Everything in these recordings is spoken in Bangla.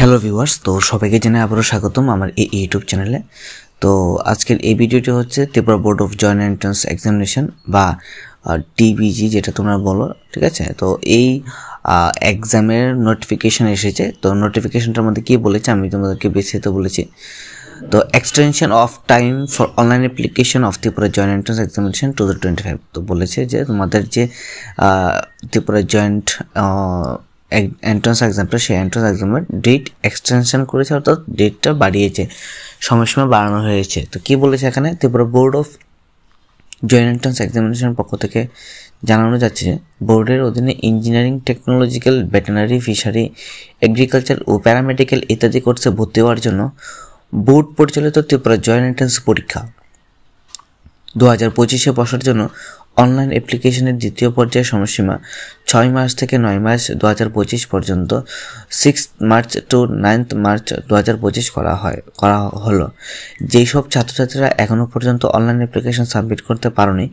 হ্যালো ভিউয়ার্স, তো সবাইকে জানাই আবারও স্বাগতম আমার এই ইউটিউব চ্যানেলে। তো আজকের এই ভিডিওটি হচ্ছে Tripura board of joint entrance examination বা টিবিজি যেটা তোমরা বলো, ঠিক আছে। তো এই এক্সামের নোটিফিকেশন এসেছে। তো নোটিফিকেশনটার মধ্যে কী বলেছে আমি তোমাদেরকে বিস্তারিত বলেছি। তো extension of time for online application of Tripura joint entrance examination 2025। তো বলেছে যে তোমাদের যে ত্রিপুরা জয়েন্ট এন্ট্রান্স এক্সামটা, সেই এন্ট্রান্স এক্সামের ডেট এক্সটেনশন করেছে, অর্থাৎ ডেটটা বাড়িয়েছে, সময়সীমা বাড়ানো হয়েছে। তো কী বলেছে এখানে, Tripura board of joint entrance এক্সামিনেশনের পক্ষ থেকে জানানো যাচ্ছে যে বোর্ডের অধীনে engineering, technological, veterinary, fishery, agriculture ও প্যারামেডিক্যাল ইত্যাদি কোর্সে ভর্তি হওয়ার জন্য বোর্ড পরিচালিত ত্রিপুরা জয়েন্ট এন্ট্রান্স পরীক্ষা 2025-এ বসার জন্য অনলাইন অ্যাপ্লিকেশনের দ্বিতীয় পর্যায়ের সময়সীমা 6 মার্চ থেকে 9 মার্চ 2025 পর্যন্ত 6 মার্চ টু 9 মার্চ 2025 করা হলো। যেই সব ছাত্রছাত্রীরা এখনও পর্যন্ত অনলাইন অ্যাপ্লিকেশন সাবমিট করতে পারেনি,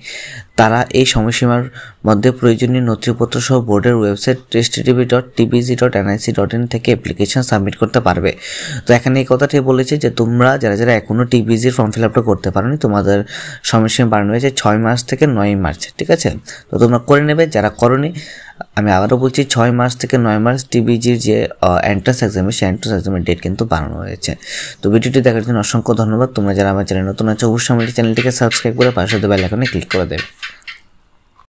তারা এই সময়সীমার মধ্যে প্রয়োজনীয় নথিপত্র সহ বোর্ডের ওয়েবসাইট http.tbg.nic.in থেকে অ্যাপ্লিকেশন সাবমিট করতে পারবে। তো এখানে এই কথাটি বলেছে যে তোমরা যারা এখনও টিবিজির ফর্ম ফিল আপটা করতে পারোনি, তোমাদের সময়সীমা বাড়ানো হয়েছে 6 মার্চ থেকে 9 মার্চ, ঠিক আছে। তো তোমরা করে নেবে। যারা করোনি, আমি আবারও বলছি 6 মার্চ থেকে 9 মার্চ টিবিজির যে এন্ট্রান্স এক্সামের, সেই এন্ট্রান্স এক্সামের ডেট কিন্তু বাড়ানো হয়েছে। তো ভিডিওটি দেখার জন্য অসংখ্য ধন্যবাদ। তোমরা যারা আমার চ্যানেল নতুন আছো, অবশ্যই আমার চ্যানেলটিকে সাবস্ক্রাইব করে পাশে বেল আইকনে ক্লিক করে দেবে।